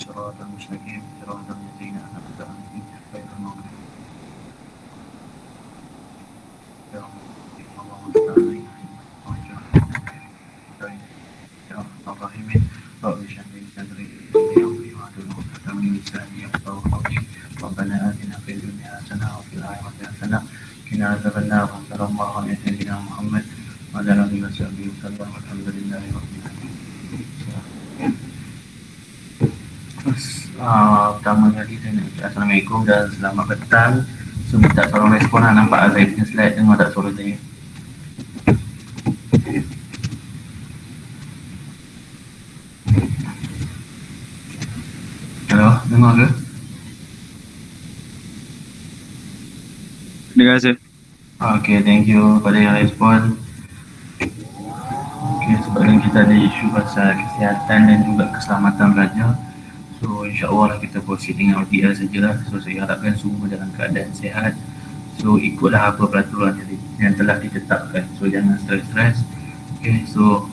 صراط المستقيم صراط الذين أنعمت عليهم غير المغضوب عليهم ولا الضالين يا أرحم الراحمين رب اشرح لي صدري ويسر لي أمري واحلل عقدة من لساني يفقهوا قولي ربنا آتنا في الدنيا حسنة وفي الآخرة حسنة وقنا عذاب النار وصلى الله على سيدنا محمد وعلى آله وصحبه وسلم والحمد لله رب العالمين. Pertama kali saya nak ucap Assalamualaikum dan selamat petang. So minta tolong respon lah, nampak saya punya slide, tengok tak suara saya? Hello, dengar ke? Dengar saya. Okay, thank you pada yang respon. Okay, sebabnya kita ada isu pasal kesihatan dan juga keselamatan pelajar. So insyaAllah kita proceed dengan OTL sajalah. So saya harapkan semua dalam keadaan sihat. So ikutlah apa peraturan yang telah ditetapkan. So jangan stres-stres. Okay, so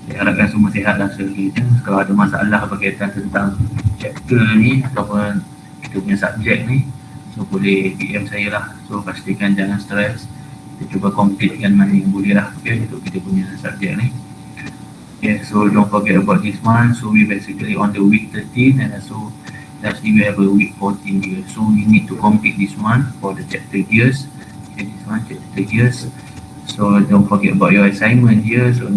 saya harapkan semua sihat lah sekalian. Kalau ada masalah berkaitan tentang chapter ni ataupun kita punya subjek ni, so boleh DM saya lah. So pastikan jangan stres. Kita cuba completekan mana yang boleh lah, okay, untuk kita punya subjek ni. Okay, so don't forget about this one. So we basically on the week 13 and also lastly we have a week 14 here. So we need to complete this one for the chapter gears. Okay, this one chapter gears. So don't forget about your assignment here. So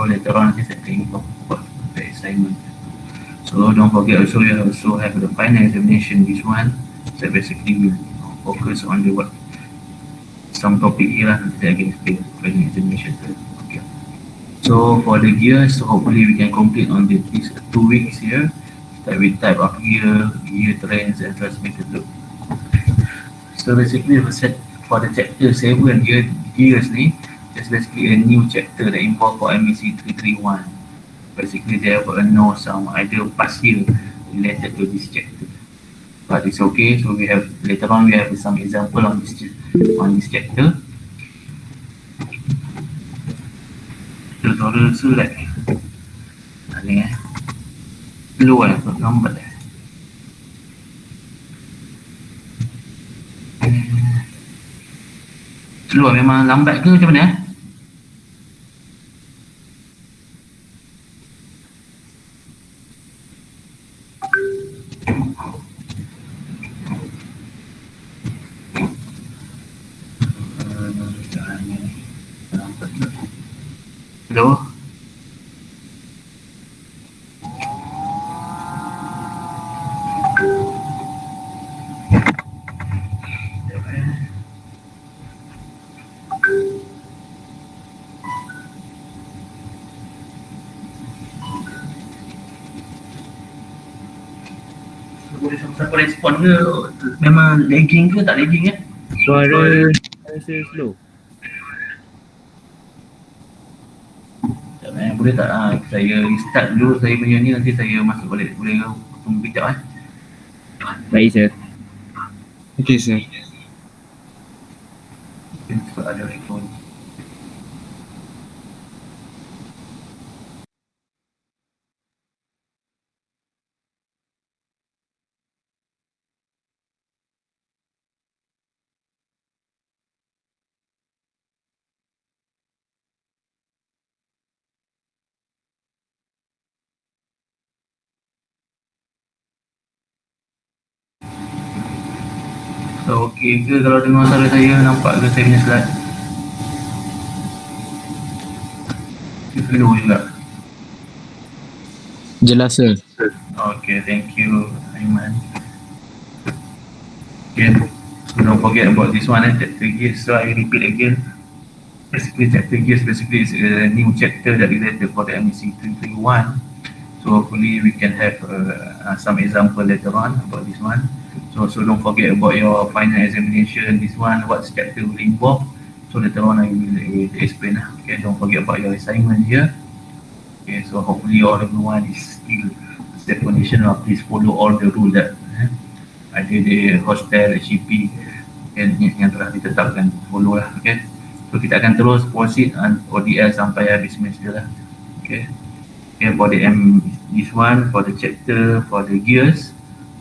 later on I can talk about the assignment. So don't forget also you also have the final examination this one. So basically we'll focus on the what some topic here lah, nanti again explain final examination. Okay. So for the gears, so hopefully we can complete on these 2 weeks here. Start with type of gear, gear trends and transmitted loop. So basically for the chapter 7 gears ni, it's basically a new chapter that involved for MEC331. Basically they have know some either past year related to this chapter. But it's okay, so we have later on we have some example on this chapter. Tutorial select ni slow lah, lambat lah. Slow memang lambat ke macam mana? Hello? Siapa respon ke? Memang lagging ke tak lagging ya? Suara saya slow. Boleh tak saya restart dulu saya punya ni, nanti saya masuk balik, boleh ke? Tunggu kejap Baik sir. Okey sir. Sebab ada rekod. So okey ke kalau dengar suara saya, nampak ke saya punya slide? Slow juga. Jelas sir. Okay, thank you Aiman. Okay, so don't forget about this one chapter gears. So I repeat again. Basically chapter gears basically is a new chapter that related for the MEC331. So hopefully we can have some example later on about this one. So don't forget about your final examination, this one, what chapter will involve. So later on I will explain. Okay, don't forget about your assignment here. Okay, so hopefully all everyone is still definition of please follow all the rule that ada the hostel, HCP yang telah ditetapkan, follow lah. Okay, So kita akan terus proceed ODL sampai habis semester lah. Okay. Okay, for the this one for the chapter for the gears.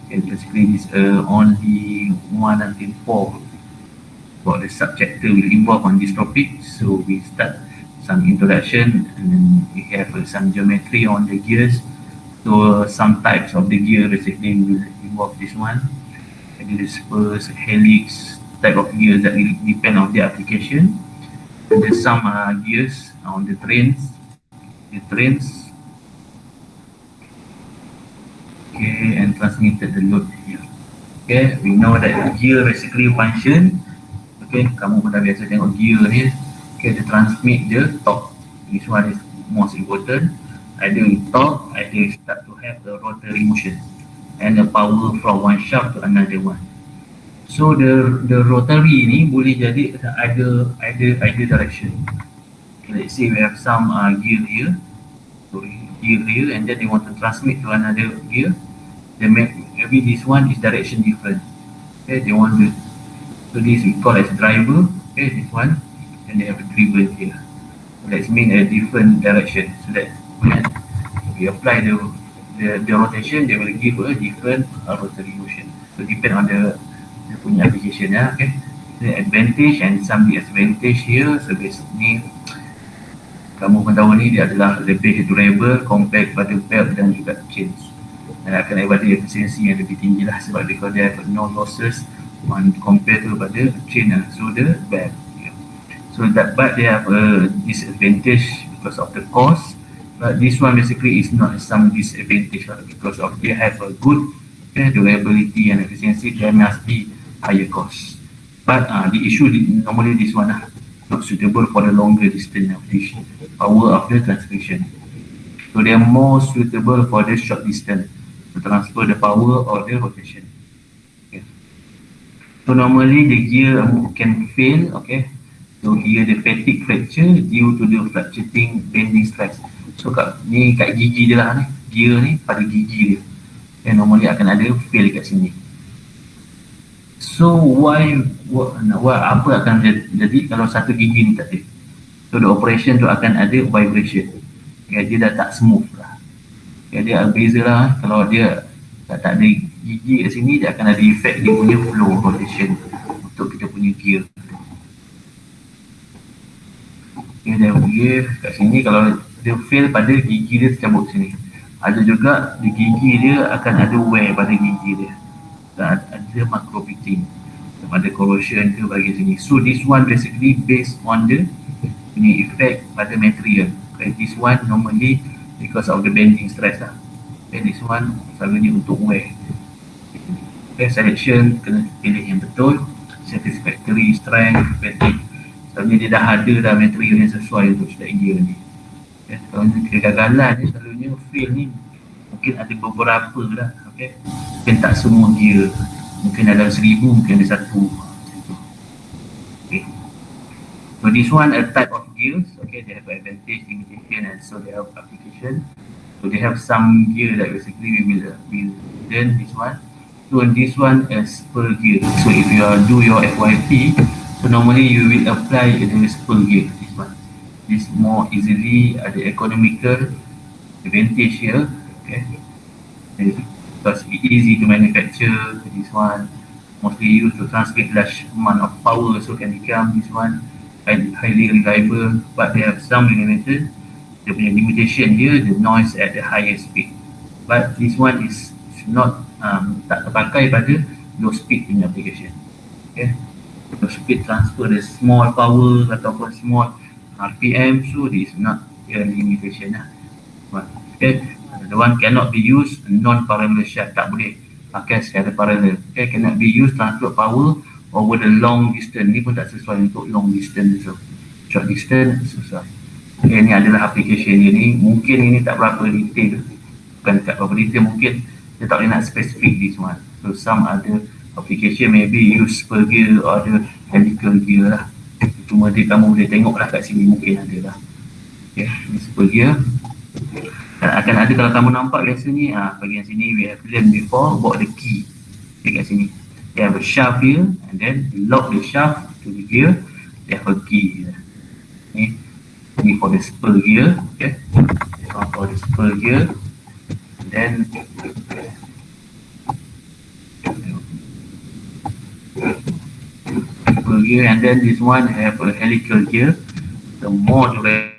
Okay, basically this only 1 until 4 for the subchapter will involve on this topic. So we start some introduction and then we have some geometry on the gears. So some types of the gear basically will involve this one. And the spurs, helix type of gears that will depend on the application. And there's some gears on the trains. Okay, and transmitted the load here. Okay, we know that the gear basically function. Okay, kamu pun dah biasa tengok gear ni. Okay, they transmit the torque. This one is most important. Either we torque, either we start to have the rotary motion and the power from one shaft to another one. So the rotary ni boleh jadi either direction. Let's say we have some gear here, and then they want to transmit to another gear. They make maybe this one is direction different. Okay, they want to. So this we call as driver. Okay, this one, and they have a driven here. So that's mean a different direction. So that when we apply the rotation, they will give a different rotary motion. So depend on the punya application ya. Okay, the advantage and some disadvantage here. So basically kamu pun tahu ni dia adalah lebih durable compare kepada belt dan juga chains, dan akan ada efisiensi yang lebih tinggi lah sebab dia have no losses on compare to pada chain lah. So the belt yeah. So that but they have a disadvantage because of the cost, but this one basically is not some disadvantage lah, because of they have a good durability and efficiency. There must be higher cost, but the issue normally this one not suitable for the longer distance of this power of the transmission. So they are more suitable for the short distance to transfer the power or the rotation. Okay. So normally the gear can fail. Okay, so here the fatigue fracture due to the fluctuating bending stress. So kat gigi dia lah ni, gear ni pada gigi dia, and normally akan ada fail kat sini. So apa akan jadi kalau satu gigi ni tak ada? So the operation tu akan ada vibration. Okay, dia dah tak smooth lah. Okay, dia beza lah. Kalau dia tak ada gigi kat sini, dia akan ada effect dia punya flow rotation untuk kita punya gear. Okay, dia gear kat sini kalau dia fail pada gigi dia tercabut sini. Ada juga di gigi dia akan ada wear pada gigi dia. Dan ada macro pitting, ada corrosion ke bagi sini. So this one basically based on the effect pada material. Okay, this one normally because of the bending stress lah. Okay, this one selalunya untuk wear. Okay, selection kena pilih yang betul, satisfactory, strength, fatigue. Selalunya dia dah ada dah material yang sesuai untuk setiap gear ni. Okay, kalau kegagalan ni selalunya fail ni mungkin ada beberapa lah. Okay, mungkin tak semua gear, mungkin ada 1000, mungkin ada 1. Okay, so this one a type of gears. Okay, they have advantage, limitation, and so they have application. So they have some gear that basically we will learn this one. So this one is spur gear. So if you do your FYP, so normally you will apply the spur gear. This one, this more easily ada economical advantage here. Okay, because it's easy to manufacture. This one mostly used to transmit large amount of power, so can become this one highly reliable, but they have some limited. Dia punya limitation here, the noise at the higher speed. But this one is not tak terpakai pada low speed punya application. Okay, low speed transfer the small power ataupun small RPM, so this is not a limitation lah. Okay, the one cannot be used non-parallel shaft, tak boleh pakai secara parallel. Okay, cannot be used transfer power over the long distance. Ni pun tak sesuai untuk long distance, so short distance susah. Okay, ni adalah application dia ni. Mungkin ini tak berapa detail, bukan tak berapa detail, mungkin dia tak boleh nak specific this one. So some other application maybe use per gear or the helical gear lah. Cuma dia kamu boleh tengok lah kat sini, mungkin ada lah. Okay, ini per gear. Dan akan ada kalau kamu nampak biasa ni, bagian sini we have learned before about the key. Okay, kat sini they have a shaft here, and then you lock the shaft to the gear, they have a key here. for the spur gear. Okay, this one for the spur gear. Then spur gear, and then this one have a helical gear. The more durable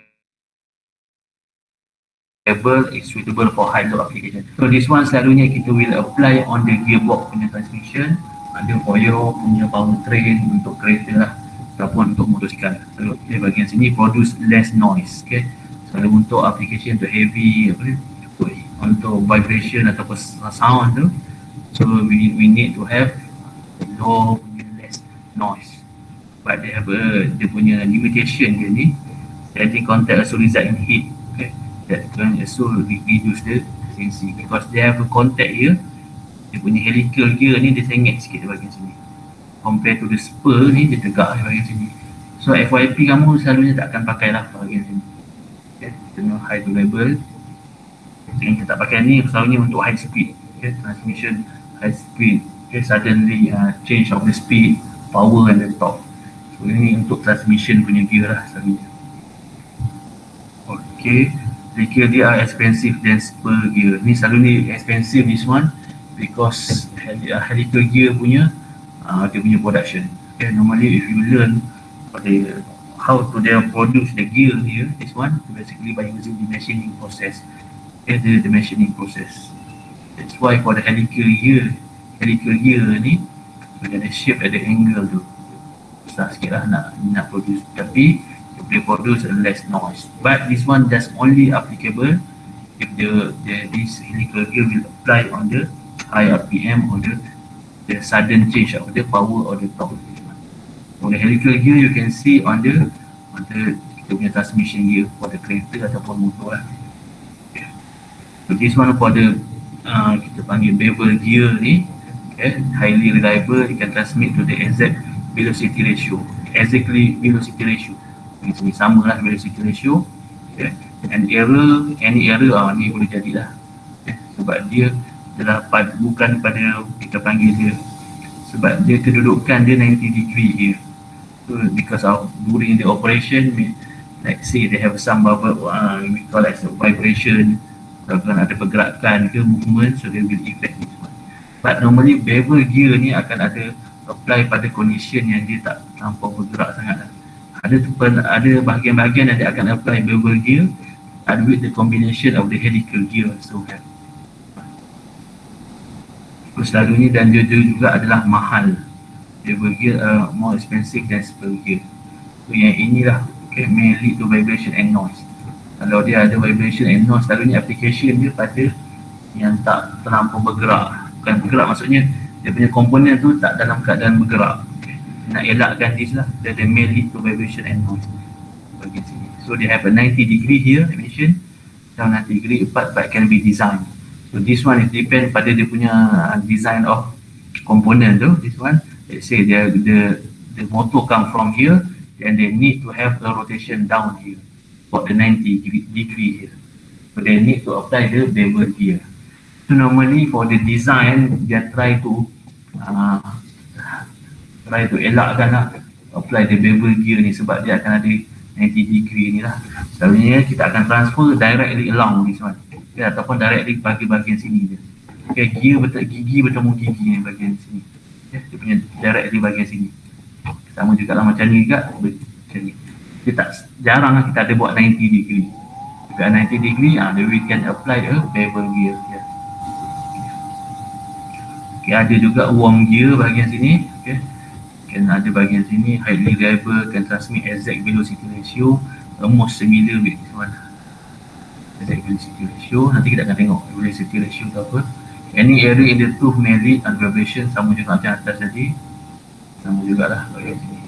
is suitable for high load application. So this one selalunya kita will apply on the gearbox punya transmission, ada for your punya powertrain untuk kereta lah ataupun untuk motosikal. So okay, bahagian sini produce less noise. Okay, selalu untuk application untuk heavy apa ni, untuk vibration ataupun sound tu, so we need to have low punya less noise, but they have dia punya limitation dia ni, standing contact also result in heat. Okay, that can also reduce the efficiency because they have a contact here. Dia punya helical gear ni dia sengit sikit di bahagian sini compare to the spur ni, dia tegak di bahagian sini. So FYP kamu selalunya tak akan pakai lah bahagian sini. Okay, kita nak high durable. Jadi kita tak pakai ni selalunya untuk high speed. Okay, transmission high speed. Okay, suddenly change of the speed, power and the torque. So ini untuk transmission punya gear lah selalunya. Okay, jika dia are expensive than spur gear. Ni selalunya expensive this one because helical gear punya dia punya production. Okay, normally if you learn how to produce the gear here, this one basically by using the machining process. Okay, the machining process. That's why for the helical gear ni dia ada shape, ada angle tu besar sikit lah nak produce, tapi dia boleh produce less noise. But this one just only applicable if this helical gear will apply on the high RPM or the sudden change of the power or the torque. For the helical gear you can see on the kita punya transmission gear for the kereta ataupun motor lah. Okay. So this one for the kita panggil bevel gear ni, okay, highly reliable, it can transmit to the exact velocity ratio. Exactly velocity ratio. Ini sama lah velocity ratio. Okay. And any error ni boleh jadilah. Okay. Sebab dia adalah bukan pada kita panggil dia, sebab dia kedudukan dia 90 degree here. So because of during the operation, like say they have some we call it vibration, ataupun ada pergerakan ke movement, so they will affect this one. But normally bevel gear ni akan ada apply pada condition yang dia tak terlampau bergerak sangat. Ada bahagian-bahagian yang dia akan apply bevel gear with the combination of the helical gear also have. Selalunya dan dia juga adalah mahal. Bevel gear more expensive than spur gear. So yang inilah, okay, may lead to vibration and noise. Kalau dia ada vibration and noise, selalunya application dia pada yang tak terlampau bergerak. Bukan bergerak maksudnya dia punya komponen tu tak dalam keadaan bergerak. Okay. Nak elakkan this lah, dia may lead to vibration and noise bagian sini. So they have a 90 degree here, I mentioned, 90 degree but can be designed. So this one is depend pada dia punya design of component tu. This one, let's say the motor come from here, and they need to have a rotation down here for the 90 degree here. So they need to apply the bevel gear. So normally for the design, they try to elakkan lah apply the bevel gear ni sebab dia akan ada 90 degree ni lah. Selalunya kita akan transfer directly along this one. Okay, ataupun directly bagi bahagian sini je. Okay, gigi bertemu gigi ni bahagian sini. Okay, dia punya directly bahagian sini. Sama juga lah macam ni juga. Macam ni. Jarang lah kita ada buat 90 degree. Jika 90 degree, we can apply a bevel gear. Yeah. Okay, ada juga worm gear bahagian sini. Okay. Can ada bahagian sini, highly reliable, can transmit exact velocity ratio, almost similar with this one. Exact velocity ratio, nanti kita akan tengok velocity ratio tu apa. Any error in the tooth may lead and vibration, sama juga macam atas tadi. Sama jugalah bahagian sini.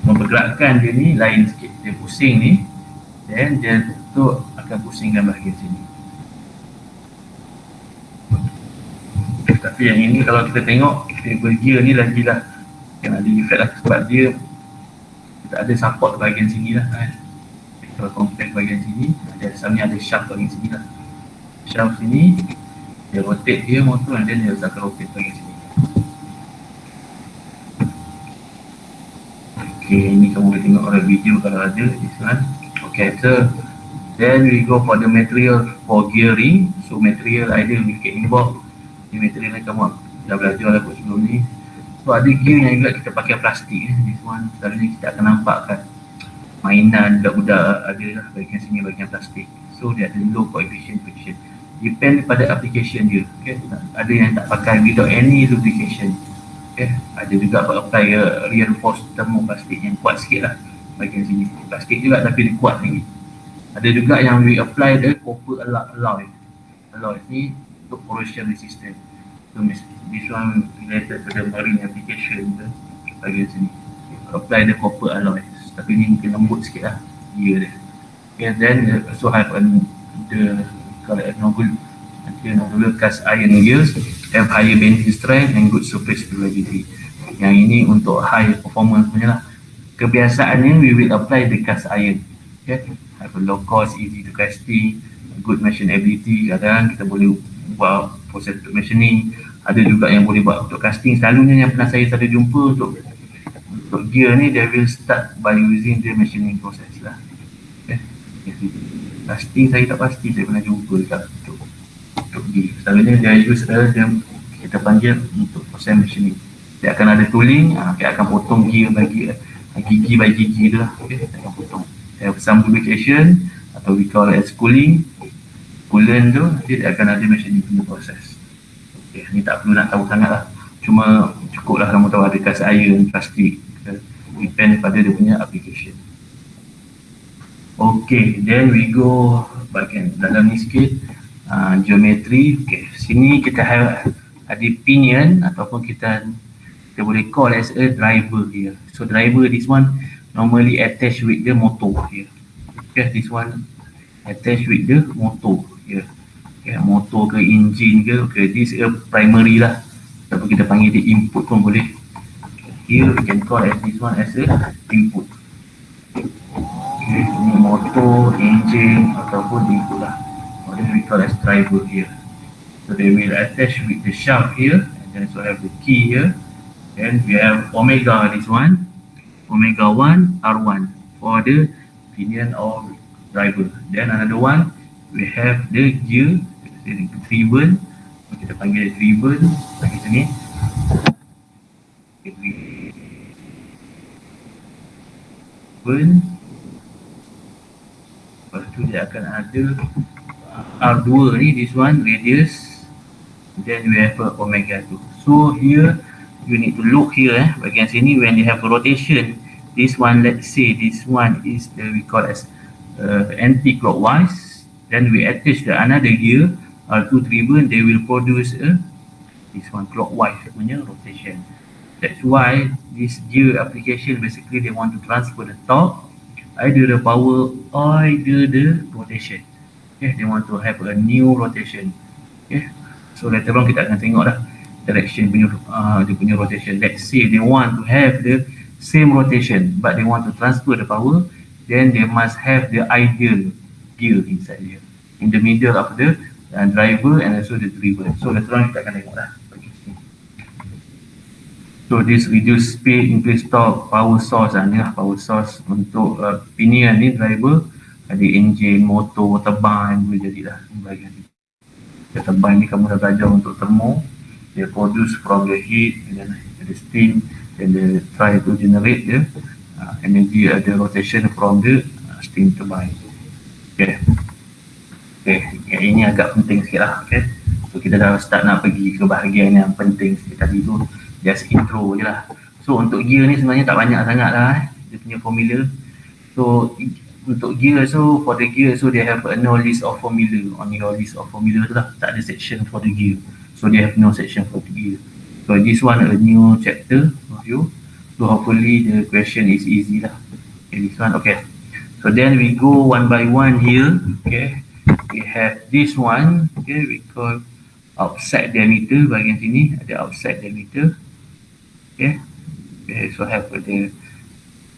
Mempergerakkan dia ni lain sikit, dia pusing ni, then dia tu akan pusingkan bahagian sini. Tapi yang ini kalau kita tengok, bevel gear ni lagi lah yang ada effect lah sebab dia tak ada support bahagian sini lah kan. Kalau compare bahagian sini, ada shaft bahagian sini lah. Shaft sini, dia rotate dia motor dan dia akan rotate bahagian sini. Okay, ni kamu boleh tengok orang video kalau ada this one. Okay, so then we go for the material for gearing. So material either we get involved. Ni material yang kamu dah belajar lah kot sebelum ni. So ada gear yang juga kita pakai plastik. This one selalunya kita akan nampak kat mainan budak-budak ada lah bahagian sini bahagian plastik. So dia ada low coefficient friction. Depend pada application dia. Okay. Ada yang tak pakai without any lubrication. Okay. Ada juga apply reinforced thermoplastik yang kuat sikit lah bahagian sini. Plastik juga tapi dia kuat lagi. Ada juga yang we apply the copper alloy. Alloy ni untuk corrosion resistant. So this one related to the marine application tu bahagian sini. Apply the copper alloy. Tapi ni mungkin lembut sikit lah gear dia. Okay, then also have the nodular cast iron gears have higher bending strength and good surface stability. Yang ini untuk high performance punya lah. Kebiasaannya we will apply the cast iron. Okay, have a low cost, easy to casting, good machinability. Kadang kita boleh buat proses untuk machining. Ada juga yang boleh buat untuk casting. Selalunya yang pernah saya selalu jumpa untuk gear ni, they will start by using the machining process lah. Okay. Casting saya tak pasti, saya pernah jumpa dekat untuk gear. Selalunya dia use kita panggil untuk proses machining. Dia akan ada tooling, dia akan potong gear bagi gigi by gigi tu lah. Okay. Dia akan potong. Have some lubrication atau we call it as coolant tu, dia akan ada machining punya proses. Okay. Ni tak perlu nak tahu sangat lah. Cuma cukup lah kamu tahu ada cast iron, plastik. Depend pada dia punya application. Okay, then we go bahagian dalam ni sikit. Geometry. Okay, sini kita ada pinion ataupun kita boleh call as a driver here. So driver, this one normally attached with the motor here. Okay, this one attached with the motor here. Okay, motor ke engine ke. Okay, this is a primary lah. Ataupun kita panggil dia input pun boleh. Here we can call as this one as a input. Okay, ini motor, engine ataupun input lah. Or then we call as driver here. So they will attach with the shaft here, and then also have the key here. Then we have omega, this one, omega 1 R1 for the pinion or driver. Then another one, we have the gear, driven. Kita panggil driven bagi sini. Driven. Lepas tu dia akan ada R2 ni, this one radius. Then we have omega 2. So here you need to look here bahagian sini when you have a rotation. This one, let's say this one is we call as anti-clockwise. Then we attach the another gear R2 driven, they will produce this one clockwise punya rotation. That's why this gear application basically they want to transfer the torque, either the power or either the rotation. Okay, they want to have a new rotation. Okay, so later on kita akan tengok dah direction punya dia punya rotation. Let's say they want to have the same rotation but they want to transfer the power, then they must have the ideal gear inside here in the middle of the driver and also the driven. So later on kita akan tengok dah. So this reduce speed, increase torque, power source ni lah power source untuk pinion ni driver. Ada engine, motor, turbine boleh jadilah bahagian ni. Turbine ni kamu dah belajar untuk thermo. Dia produce from the heat and then the steam, then they try to generate the energy the rotation from the steam turbine. Okay. Okay, ini agak penting sikit lah. Okay. So kita dah start nak pergi ke bahagian yang penting sikit tadi tu. Just intro je lah. So untuk gear ni sebenarnya tak banyak sangat lah dia punya formula. So untuk gear, so for the gear, so they have no list of formula. Only no list of formula tu lah. Tak ada section for the gear. So they have no section for the gear. So this one a new chapter for you. So hopefully the question is easy lah. Okay, this one, okay. So then we go one by one here. Okay. We have this one. Okay, we call outside diameter. Bahagian sini ada outside diameter. Okay. Okay, so have the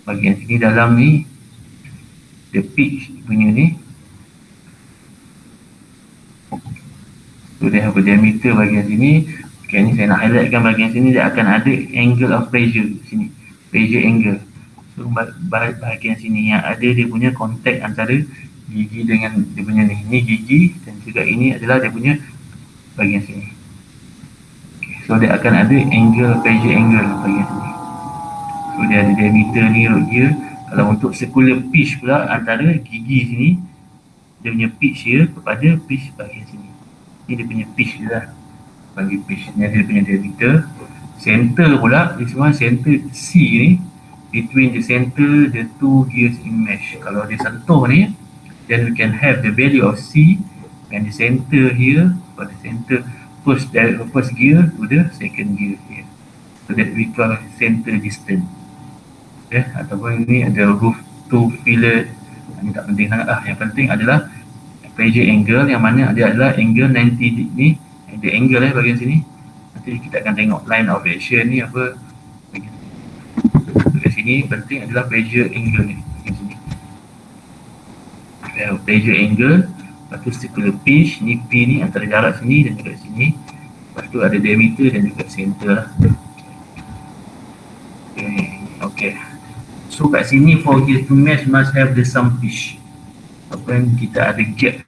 bahagian sini dalam ni the pitch punya ni. So dia have a diameter bahagian sini. Okay, ni saya nak highlightkan bahagian sini dia akan ada angle of pressure sini. Pressure angle. So bahagian sini yang ada dia punya kontak antara gigi dengan dia punya ni. Ni gigi dan juga ini adalah dia punya bahagian sini. So dia akan ada angle, pressure angle bahagian sini. So dia ada diameter ni root dia. Kalau untuk circular pitch pula antara gigi sini, dia punya pitch dia kepada pitch bahagian sini. Ni dia punya pitch dia lah. Bagi pitch ni ada dia punya diameter. Center pula, this one center C ni, between the center the two gears in mesh. Kalau dia sentuh ni, then we can have the value of C and the center here for the center first gear to the second gear here. So that we call center distance. Okay, ataupun ini ada roof to fillet. Ini tak penting sangat lah. Yang penting adalah pressure angle yang mana dia adalah angle 90 ni. Ada angle bahagian sini. Nanti kita akan tengok line of action ni apa. Kat sini penting adalah pressure angle ni. Bahagian sini. Pressure angle. Lepas tu circular pitch. Ni P ni antara jarak sini dan juga sini. Lepas tu ada diameter dan juga center lah. Okay. So kat sini for gear to mesh must have the some pitch. Apa yang kita ada gap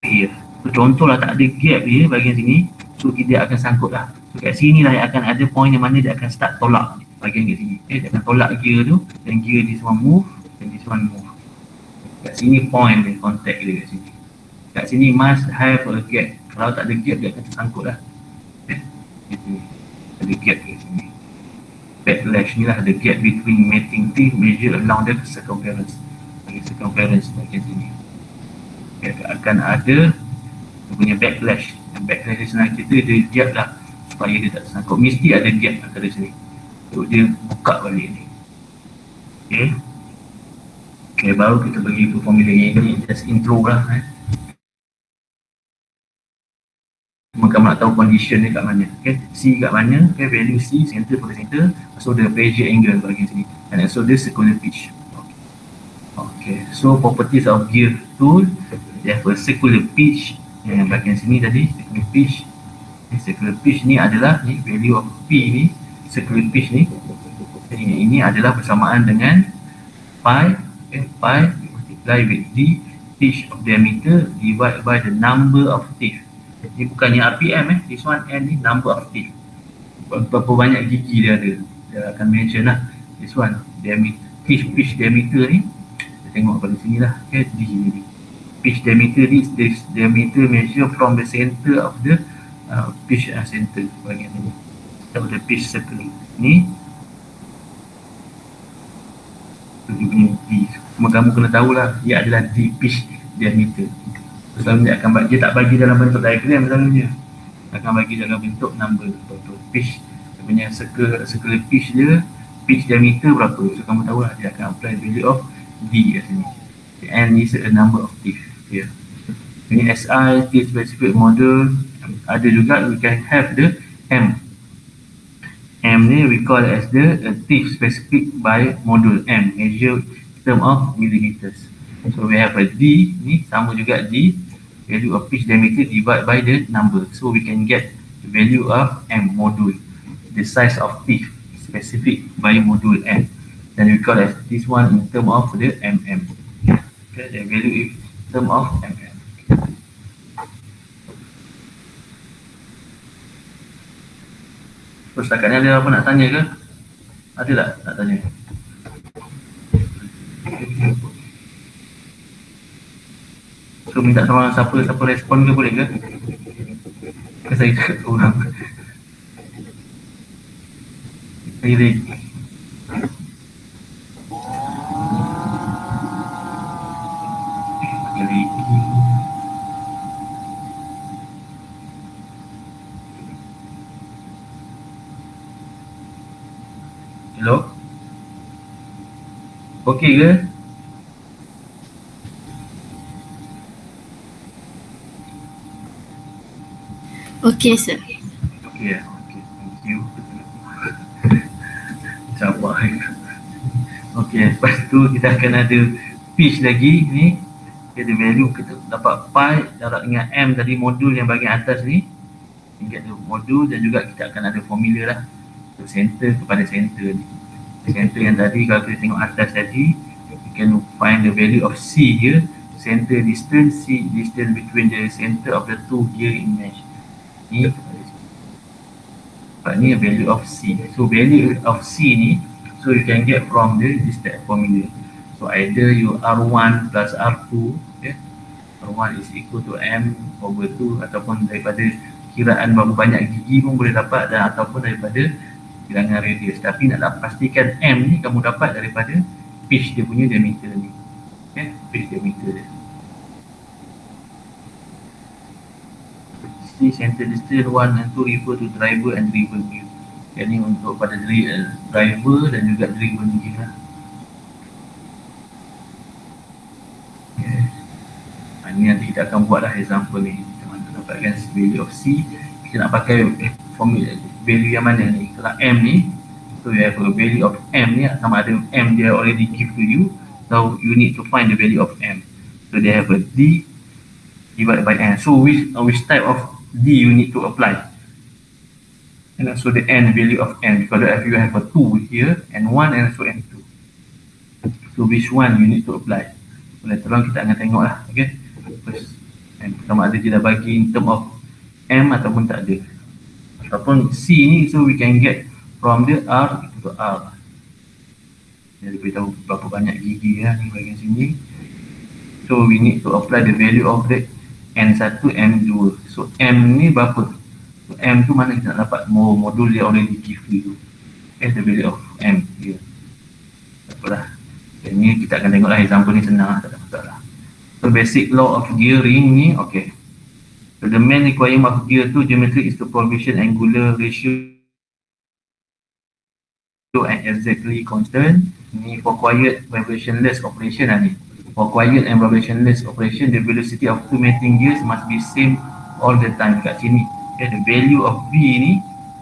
here. So contohlah tak ada gap dia bahagian sini. So dia akan sangkut lah. So kat sini lah yang akan ada point yang mana dia akan start tolak bahagian kat sini. Dia akan tolak gear tu. Dan gear this one move. Dan this one move. Kat sini point dia, contact dia kat sini. Kat sini must have a gap. Kalau tak ada gap dia akan tersangkut lah. Ada gap kat sini. Backlash ni lah, the gap between mating teeth measure along the circumference. Bagi circumference bahagian sini. Okay, akan ada dia punya backlash. Dan backlash ni senang kita dia gap lah supaya dia tak tersangkut. Mesti ada gap antara sini. So dia buka balik ni. Okay. Okay, baru kita bagi ke formula yang ini. Just intro lah. Kamu nak tahu condition ni kat mana. Okay. C kat mana. Okay. Value C, center for the center. So the pressure angle bahagian sini. And also the circular pitch. Okay. So properties of gear tool. They have a circular pitch. Yang bahagian sini tadi. Circular pitch. Circular pitch ni adalah ni, value of P ni. Circular pitch ni. Ini adalah bersamaan dengan pi. Okay. Pi multiply with D. Pitch of diameter divided by the number of teeth. Ini bukannya RPM this one N ni number of teeth. Berapa banyak gigi dia ada. Dia akan mention lah. This one diameter, pitch diameter ni. Kita tengok pada sini lah. Okay, D ni. Pitch diameter ni, this diameter measure from the center of the pitch center bahagian ni. Atau the pitch circle ni. Dia punya D. Cuma kamu kena tahulah dia adalah D pitch diameter. Selalunya dia tak bagi dalam bentuk diagram selalunya. Akan bagi dalam bentuk number. Bentuk pitch. Dia punya circular pitch dia, pitch diameter berapa. So kamu tahu lah dia akan apply value of D kat sini. N is a number of teeth. Yeah. Ini SI, teeth specific model. Ada juga we can have the M. M ni we call as the teeth specific by module M. Measure in term of millimeters. So we have a D ni sama juga D. Value of pitch diameter divided by the number. So we can get the value of M module. The size of teeth specific by module M. Then we call as this one in term of the mm. Okay, the value in term of mm. So setakat ni ada apa nak tanya ke? Ada tak nak tanya? So minta sama siapa respon ke boleh ke? Saya cakap orang. Pilih. Hello? Okey ke? Okay, sir. Okay, okay, thank you. Sabar. Okay, lepas tu kita akan ada pitch lagi ni. Okay, the value kita dapat pi darab dengan M tadi modul yang bahagian atas ni. Kita get the modul dan juga kita akan ada formula lah. center kepada center ni. Center yang tadi, kalau kita tengok atas tadi, you can find the value of C here. Center distance, C distance between the center of the two gear in mesh. Ni ni value of C. So value of C ni, so you can get from this type formula. So either you R1 plus R2, okay? R1 is equal to M over 2, ataupun daripada kiraan berapa banyak gigi pun boleh dapat, dan ataupun daripada bilangan radius. Tapi nak pastikan M ni kamu dapat daripada pitch dia punya diameter ni. Okay? Pitch diameter dia. C center distance 1 and 2 refer to driver and driver gear. Jadi untuk pada driver dan juga driver gear lah. Okay. Ini nanti kita akan buat lah example ni. Kita mana dapatkan value of C. Kita nak pakai formula value yang mana ni? Kalau M ni, so you have a value of M ni, sama ada M dia already give to you, so you need to find the value of M. So they have a D divided by N. So which type of D you need to apply? And also the N value of N, because if you have a 2 here and 1 and also N2. So which one you need to apply? So later on kita akan tengok lah. Okay. First, sama ada dia dah bagi in term of M ataupun tak ada. Ataupun C ni, so we can get from the R to R. Jadi beritahu berapa banyak gigi ya ni bahagian sini. So we need to apply the value of the N1, N2. So M ni berapa? So M tu mana kita nak dapat? Modul dia already give you. Okay, the value of M here. Apalah. Ini kita akan tengok lah example ni, senang lah, tak ada masalah. So basic law of gearing ni, okay. So the main requirement of gear 2 geometry is to provision angular ratio and exactly constant. Ni for quiet vibrationless operation lah ni. For quiet and vibrationless operation, the velocity of two mating gears must be same all the time. Kat sini, okay, the value of V ni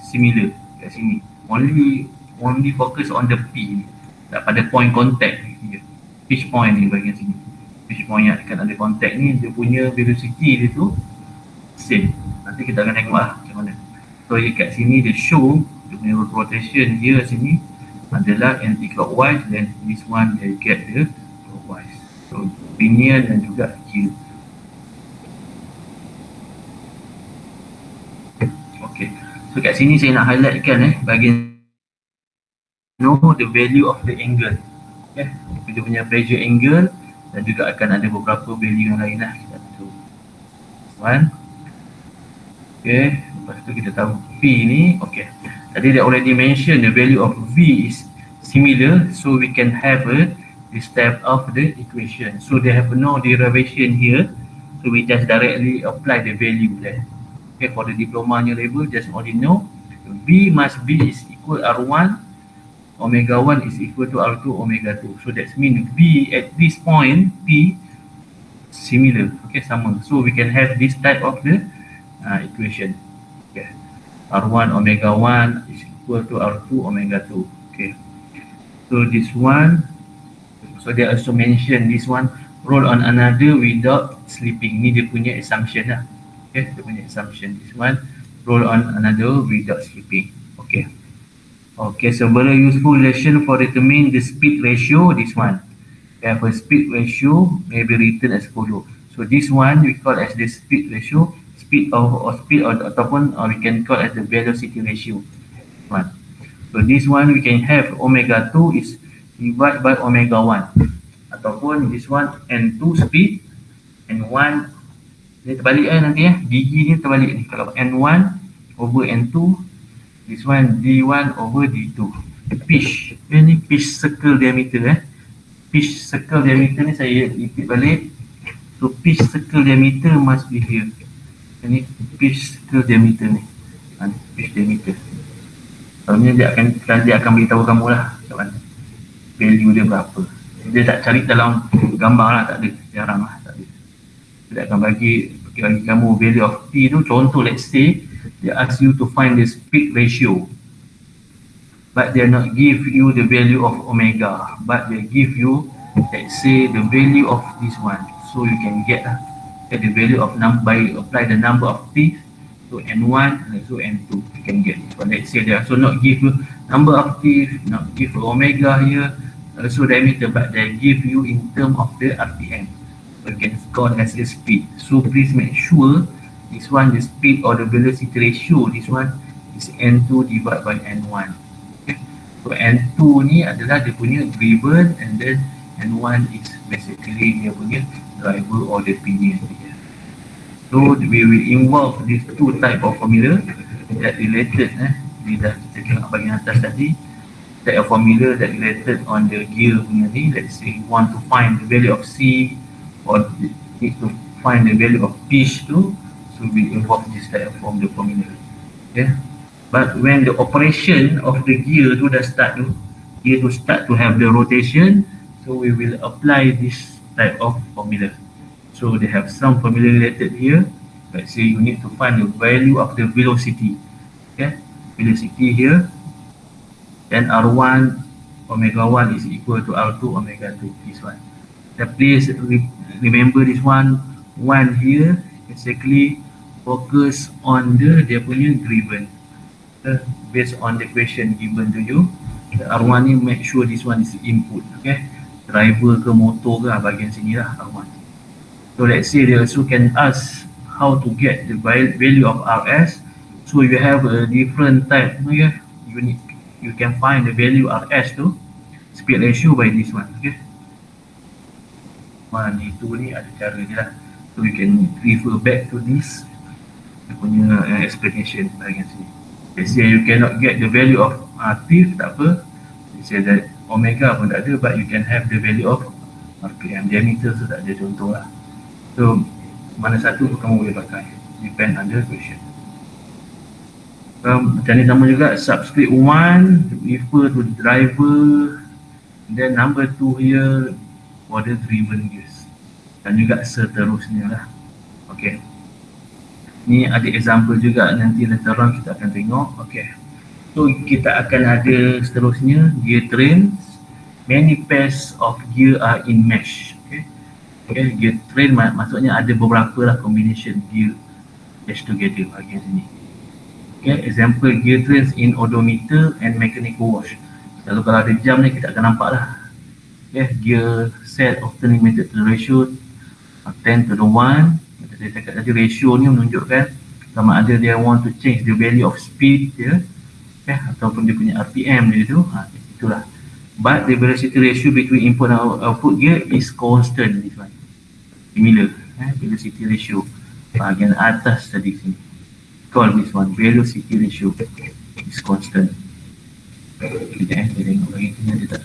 similar kat sini. Only focus on the P ni. Tak pada point contact ni. Pitch point ni bahagian sini. Pitch point yang akan ada contact ni, dia punya velocity dia tu same. Nanti kita akan tengok lah macam mana. So kat sini dia show dia punya rotation dia sini adalah anti-clockwise, then this one they get the clockwise. So linear dan juga gear. Okay. So kat sini saya nak highlightkan bahagian know the value of the angle. Okay. Dia punya pressure angle dan juga akan ada beberapa value yang lain lah. Kita tahu. One. Okay, lepas tu kita tahu P ni, okay. Tadi dia already mention the value of V is similar, so we can have this type of the equation. So they have no derivation here, so we just directly apply the value there. Okay, for the diploma level, just only know V must be is equal R1, omega 1 is equal to R2, omega 2. So that means V at this point, P similar, okay, sama. So we can have this type of the equation. Okay. R1 omega 1 is equal to R2 omega 2. Okay. So this one, so they also mention this one roll on another without slipping. Ni dia punya assumption lah. Okay, dia punya assumption. This one roll on another without slipping. Okay. Okay, so very useful lesson for determining the speed ratio. This one, we have a speed ratio may be written as follow. So this one we call as the speed ratio. Speed ataupun we can call as the velocity ratio. One. So this one we can have omega 2 is divided by omega 1, ataupun this one N2 speed, N1 ni terbalik nanti gigi ni terbalik ni. Kalau N1 over N2, this one D1 over D2. Pitch, ni pitch circle diameter pitch circle diameter ni saya repeat balik. So pitch circle diameter must be here. Ini pitch circle diameter ni, pitch diameter. Soalnya dia akan beritahu kamu lah macam mana value dia berapa. Dia tak cari dalam gambar lah, tak ada, jarang lah, tak ada. Dia akan bagi kamu value of T tu. Contoh, let's say they ask you to find the speed ratio, but they not give you the value of omega, but they give you, let's say, the value of this one. So you can get the value of number by apply the number of T. So So N1 and also N2 you can get. But let's say they also not give you number of teeth, not give omega here, also diameter, but they give you in term of the RPM. So you can score as the speed. So please make sure this one, the speed or the velocity ratio, this one is N2 divided by N1. Okay. So N2 ni adalah dia punya driven, and then N1 is basically dia punya driver or the pinion. So we will involve these two type of formula that related kita tengok bahagian atas tadi, type of formula that related on the gear punya ni. Let's say you want to find the value of C or need to find the value of pitch tu, so we involve this type of formula. Okay. But when the operation of the gear tu dah start tu, gear to start to have the rotation, so we will apply this type of formula. So they have some formula related here. Let's say you need to find the value of the velocity. Okay, velocity here. Then R1 omega 1 is equal to R2 omega 2. This one. Then please remember this one. One here basically focus on dia punya driven. Based on the question given to you, the R1 ni make sure this one is input. Okay, driver ke motor ke bahagian sini lah R1. So let's say they also can ask how to get the value of RS. So you have a different type. Okay? You can find the value RS tu, speed ratio by this one. Okay. One itu ni ada cara je lah. So you can refer back to this punya explanation bahagian sini. Let's say you cannot get the value of teeth, tak apa. Let's say that omega pun tak ada, but you can have the value of RPM, diameter tu tak ada, contoh lah. So mana satu tu kamu boleh pakai, depend on the question. Macam ni sama juga, subscript 1 refer to the driver, then number 2 here for the driven gears, dan juga seterusnya lah. Okay, ni ada example juga, nanti later on kita akan tengok. Okay, so kita akan ada seterusnya gear trains. Many pairs of gear are in mesh. Okay, gear train maksudnya ada beberapa lah combination gear mesh together bahagian sini. Okay, example gear trains in odometer and mechanical wash. Lalu kalau ada jam ni kita akan nampak lah. Okay, gear set of turning meter to the ratio 10 to the 1. Macam saya cakap tadi, ratio ni menunjukkan sama ada dia want to change the value of speed dia, okay, ataupun dia punya RPM dia tu. Itulah. But the velocity ratio between input and output gear is constant, this one. Similar, velocity ratio bahagian atas tadi sini. Call this one velocity ratio is constant. Kita tengok lagi ni ada tak?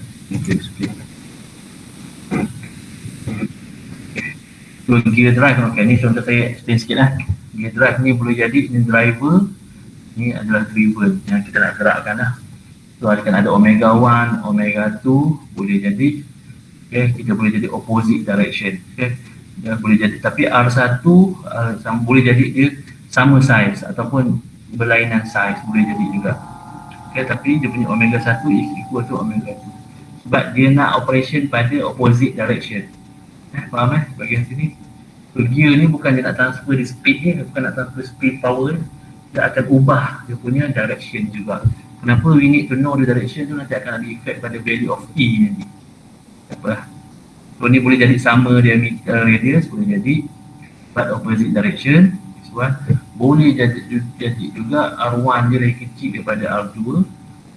So gear drive, okay, ni contoh saya explain sikit lah. Gear drive ni boleh jadi ni driver, ni adalah driven yang kita nak gerakkan lah. So akan ada omega 1, omega 2 boleh jadi. Okay, kita boleh jadi opposite direction. Okay, dia boleh jadi, tapi R1 boleh jadi dia sama size ataupun berlainan size, boleh jadi juga. Okay, tapi dia punya omega 1 is equal to omega 2 sebab dia nak operation pada opposite direction. Faham bahagian sini? So gear ni bukan dia nak transfer the speed ni, bukan nak transfer speed power, dia akan ubah dia punya direction juga. Kenapa we need to know the direction tu, nanti akan ada effect pada value of E nanti. Apa? So ni boleh jadi sama diameter radius, boleh jadi but opposite direction. This one boleh jadi juga R1 dia lagi kecil daripada R2.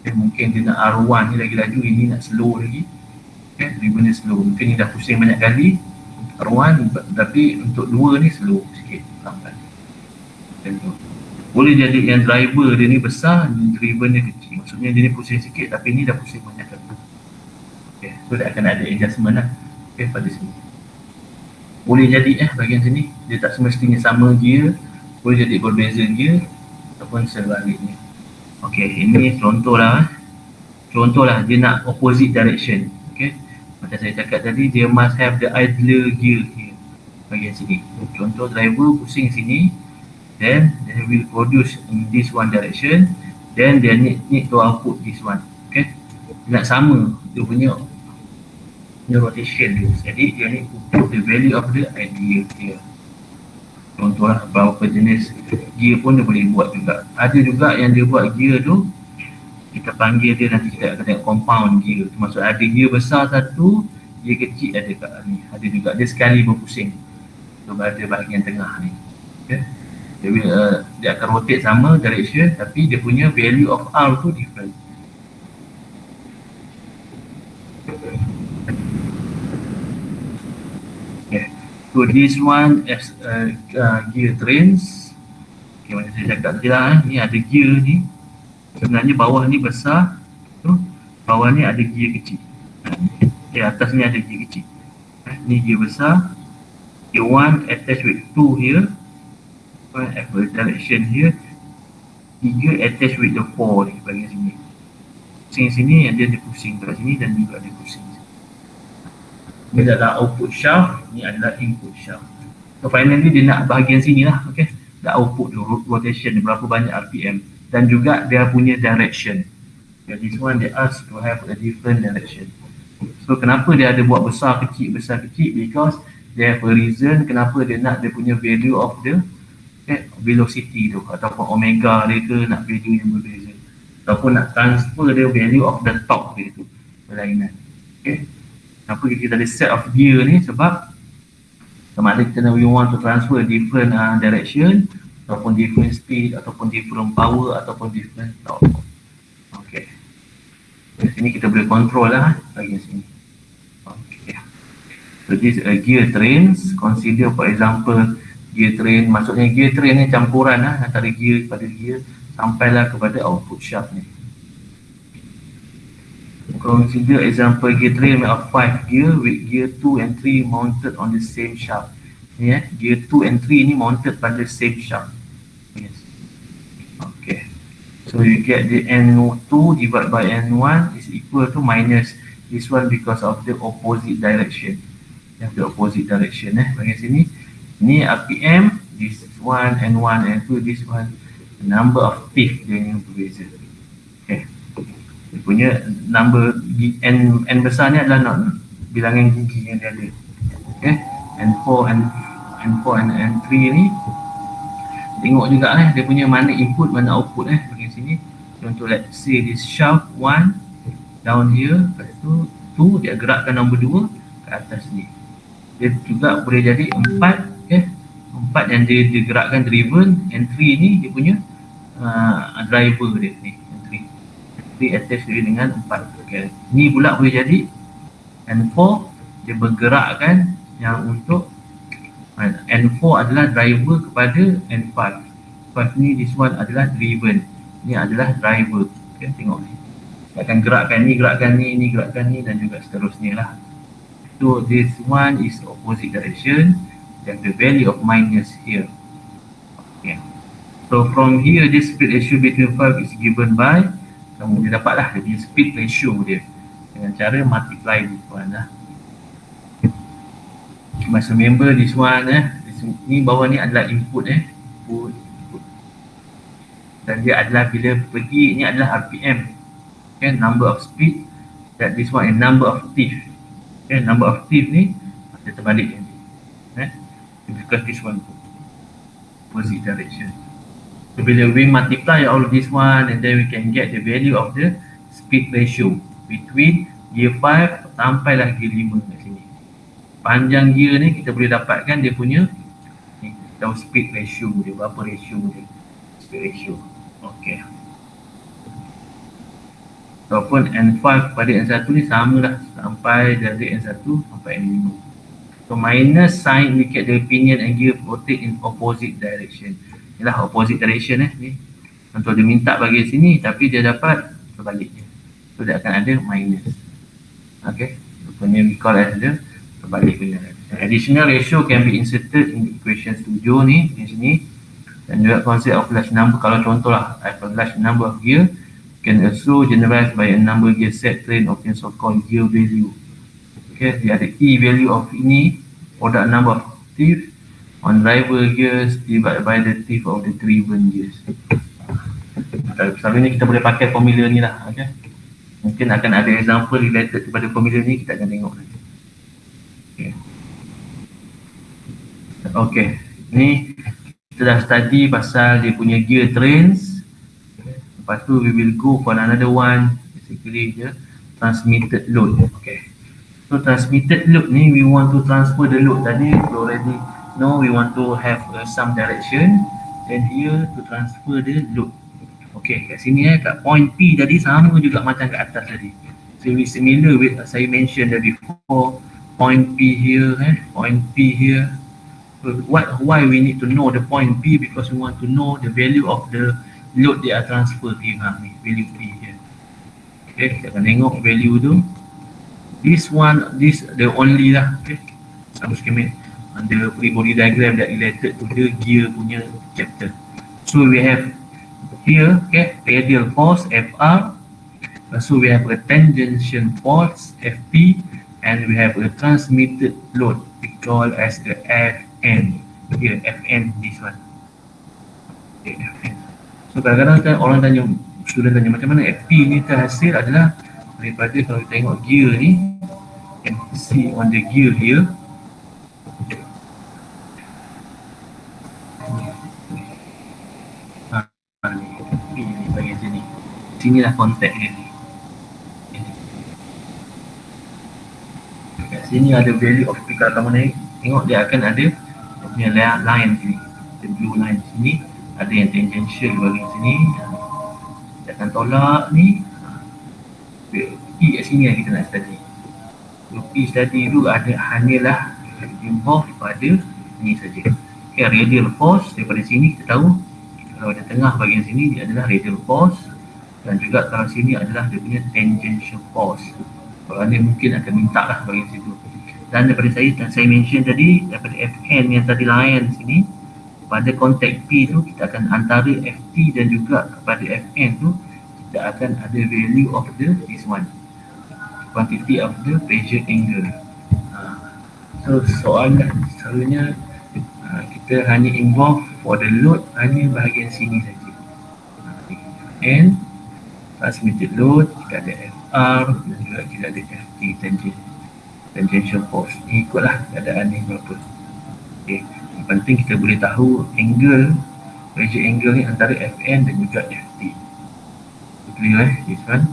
Mungkin dia nak R1 ni lagi laju, ini nak slow lagi. Driven ni slow, mungkin ni dah pusing banyak kali R1, tapi untuk 2 ni slow sikit, lambat. Boleh jadi yang driver dia ni besar, driven dia kecil. Maksudnya dia ni pusing sikit, tapi ni dah pusing banyak kali. Okay, so dia akan ada adjustment lah. Okay, pada sini. Boleh jadi bahagian sini, dia tak semestinya sama gear. Boleh jadi berbeza gear ataupun sebaliknya. Okay, ini contoh lah. Contoh lah, dia nak opposite direction. Okay, macam saya cakap tadi, dia must have the idler gear here. Bahagian sini. Contoh driver pusing sini. Then they will produce in this one direction. Then they need to output this one. Okay, nak sama dia punya rotation dia. Jadi dia need to put the value of the idler here. Contohlah beberapa jenis gear pun dia boleh buat juga. Ada juga yang dia buat gear tu, kita panggil dia, nanti kita akan tengok compound gear. Maksud ada gear besar satu, gear kecil ada kat ni. Ada juga, dia sekali berpusing. So pada bahagian tengah ni. Okay. Dia akan rotate sama direction, tapi dia punya value of R tu different. Okay. So this one as gear trains. Okay, macam saya cakap tadi lah, ni ada gear ni. Sebenarnya bawah ni besar, tu bawah ni ada gear kecil. Atas ni ada gear kecil. Ni gear besar. Gear 1 attached with 2 here. Direction here. 3 attached with the 4 ni bahagian sini. Pusing sini, dia pusing kat sini dan juga dia pusing. Ni adalah output shaft, ni adalah input shaft. So finally dia nak bahagian sini lah, okay. Dah output rotation berapa banyak RPM dan juga dia punya direction. Okay, this one they ask to have a different direction. So kenapa dia ada buat besar kecil because they have a reason kenapa dia nak dia punya value of the velocity tu ataupun omega dia ke nak value yang berbeza ataupun nak transfer dia value of the torque dia tu berlainan. Okay. Kenapa kita ada set of gear ni? Sebab sama ada kita we want to transfer different direction ataupun different speed ataupun different power ataupun different torque. Okay. Di sini kita boleh control lah bahagian sini. Okay. So this gear trains. Consider for example gear train. Maksudnya gear train ni campuran lah antara gear kepada gear sampailah kepada output shaft ni. Consider example gear train made of 5 gear with gear 2 and 3 mounted on the same shaft. Ni gear 2 and 3 ni mounted pada same shaft. Yes. Okay. So you get the N2 divided by N1 is equal to minus this one because of the opposite direction. The opposite direction bahagian sini. Ni RPM, this one N1 N2, this one number of teeth dia yang berbeza. Okay. Dia punya number N besar ni adalah bilangan gigi yang dia ada. Okay. N4 and N3 ni tengok juga dia punya mana input mana output bahagian sini. Contoh let's say this shaft 1 down here, lepas tu 2 dia gerakkan nombor 2 ke atas ni. Dia juga boleh jadi 4 4 yang dia gerakkan driven, N3 ni dia punya driver dia ni, N3 attach dia dengan 4. Okay. Ni pula boleh jadi N4 dia bergerakkan yang untuk N4 adalah driver kepada N5. Lepas ni this one adalah driven, ni adalah driver. Okay, tengok ni dia akan gerakkan ni, gerakkan ni dan juga seterusnya lah. So this one is opposite direction. Then the value of minus here. Okay. So from here this speed ratio between 5 is given by, kamu dia dapatlah dia punya speed ratio dia dengan cara multiply this one lah. Masa member this one ni bawah ni adalah input input. Dan dia adalah bila pergi ni adalah RPM. Okay, number of speed. That this one is number of teeth. Okay, number of teeth ni dia terbalik ni. Because this one opposite direction. So bila we multiply all of this one and then we can get the value of the speed ratio between gear 5 sampailah gear 5 kat sini. Panjang gear ni kita boleh dapatkan dia punya ni, tahu speed ratio dia, berapa ratio dia. Speed ratio. Okay. Ataupun N5 pada N1 ni samalah sampai dari N1 sampai N5. So minus sign indicate the opinion and gear rotate in opposite direction. Inilah opposite direction ni. Contoh dia minta bahagian sini tapi dia dapat terbaliknya. So dia akan ada minus. Okay. Rupanya we call as the terbalik punya. Additional ratio can be inserted in equation 7 ni di sini. Dan juga concept of large number. Kalau contohlah I have a large number of gear can also generalize by a number gear set train of the so-called gear value. Okay, dia ada E value of ini product number of teeth on driver gears divided by the teeth of the driven gears. Selalunya kita boleh pakai formula ni lah. Okay. Mungkin akan ada example related kepada formula ni, kita akan tengok nanti. Okay. Okay, ni kita dah study pasal dia punya gear trains. Lepas tu we will go for another one, basically je transmitted load. Okay, so transmitted load ni we want to transfer the load. Tadi we already know we want to have some direction, then here to transfer the load. Okay, kat sini kat point P tadi sama juga macam kat atas tadi. So we similar with saya mention tadi before, point P here, point P here. So why we need to know the point P? Because we want to know the value of the load they are transferred here, ni value P here. Okay, kita akan tengok value tu. This the only lah. Okay, sama schematic the free body diagram that related to the gear punya chapter. So we have here, okay, radial force Fr. So we have a tangential force Fp, and we have a transmitted load we call as the Fn. Here Fn, this one. Okay, Fn. So kadang-kadang orang tanya, student tanya macam mana Fp ni terhasil adalah daripada kalau kita tengok gear ni, can see on the gear here. Ni bahagian sini. Sinilah kontak dia ni. Kat sini ada value of P. Kalau kamu naik, tengok dia akan ada dia punya line sini. The blue line sini. Ada yang tangential bahagian sini. Dia akan tolak ni. P kat sini yang kita nak study. So P study tu ada hanyalah involve pada ni saja. Okay, radial force daripada sini kita tahu kalau ada tengah bahagian sini dia adalah radial force, dan juga kalau sini adalah dia punya tangential force. Kalau ni mungkin akan minta lah bahagian situ. Dan daripada saya mention tadi, daripada Fn yang tadi line sini, pada kontak P tu kita akan antara Ft dan juga kepada Fn tu kita akan ada value of this one, quantity of the pressure angle. So soalan selalunya kita hanya involve for the load hanya bahagian sini saja. And transmitted load kita ada Fr dan juga kita ada Ft, tangential force. Ikutlah keadaan ni berapa. Okay. Yang penting kita boleh tahu angle, pressure angle ni antara Fn dan juga Ft. Clear this one.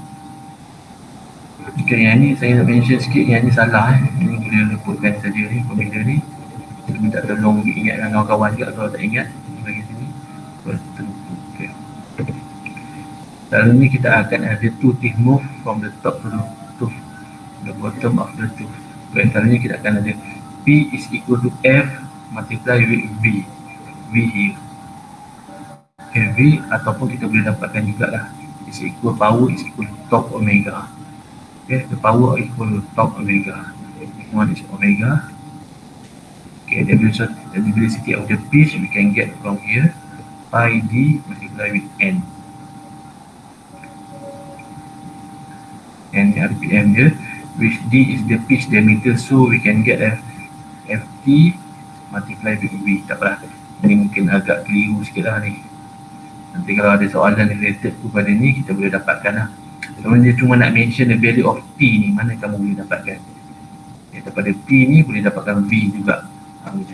Okay, yang ni saya nak mention sikit, yang ni salah Ini boleh leputkan saja ni, pembeda ni. Saya minta tolong ingatkan kawan-kawan juga kalau tak ingat bagi sini. Okay. Lalu ni kita akan ada two teeth move from the top to the bottom of the tooth. Okay, selalunya kita akan ada P is equal to F multiply with V. V here. Okay, V ataupun kita boleh dapatkan jugalah is equal power is equal to top omega. Okay, the power equal to top omega. One is omega. Okay, the velocity of the pitch we can get from here pi d multiply with n. And RPM dia, which d is the pitch diameter, so we can get Ft multiply with V. Tak apalah, ini mungkin agak keliru sikit lah ni. Nanti kalau ada soalan related kepada ni, kita boleh dapatkan lah. Kalau dia cuma nak mention the value of P ni, mana kamu boleh dapatkan? Daripada P ni boleh dapatkan V juga. Macam tu.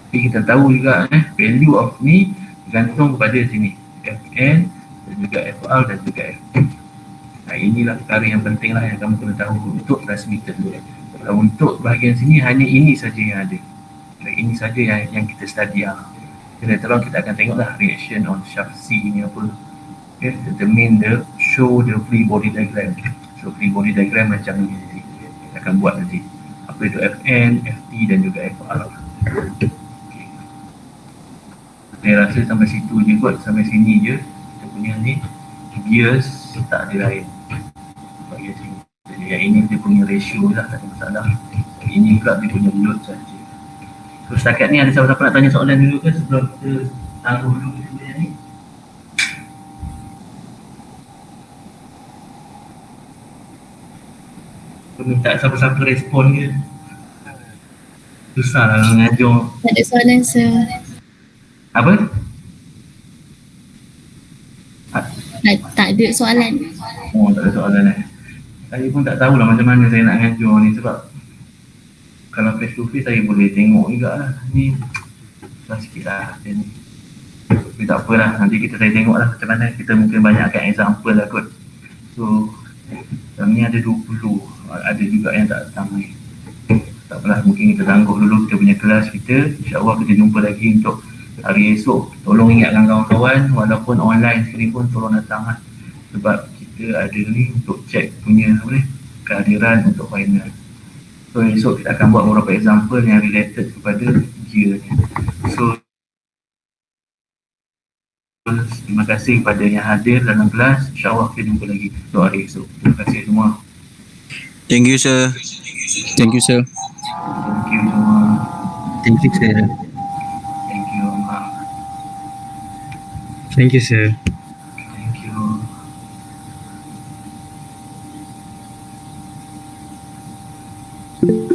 Tapi kita tahu juga value of ni bergantung kepada sini Fn dan juga Fr dan juga Ft. Nah, inilah perkara yang penting lah yang kamu kena tahu untuk transmitted load. Kalau untuk bahagian sini hanya ini saja yang ada. Ini saja yang kita study lah. Later on kita akan tengok lah reaction on shaft C ni apa. Okay, determine show the free body diagram. So free body diagram macam ni nanti kita akan buat nanti. Apa itu Fn, Ft dan juga Fr. Okay. Saya rasa sampai situ je kot, sampai sini je kita punya ni gears tak ada lain bahagian sini. Jadi yang ini dia punya ratio lah, tak ada masalah. Ini juga dia punya load saja. So setakat ni ada siapa-siapa nak tanya soalan dulu ke sebelum kita taruh dulu sebenarnya ni? Aku minta siapa-siapa respon ke? Susah lah mengajar. Tak ada soalan, sir. Apa? Tak ada soalan. Oh, tak ada soalan Saya pun tak tahulah macam mana saya nak mengajar ni, sebab kalau face to face saya boleh tengok juga lah. Ni susah sikit lah. Tapi tak apalah, nanti kita try tengok lah macam mana. Kita mungkin banyakkan example lah kot. So kami ada 20, ada juga yang tak datang ni. Tak apalah, mungkin kita tangguh dulu kita punya kelas kita. InsyaAllah kita jumpa lagi untuk hari esok. Tolong ingatkan kawan-kawan, walaupun online sekali pun tolong datang lah. Sebab kita ada ni untuk check punya apa ni, kehadiran untuk final. So esok kita akan buat beberapa example yang related kepada gear ni. So terima kasih kepada yang hadir dalam kelas. InsyaAllah kita jumpa lagi untuk hari esok. Terima kasih semua. Thank you, sir. Thank you, sir. Thank you semua. Thank you, sir. Thank you Mak. Thank you, sir. Thank you.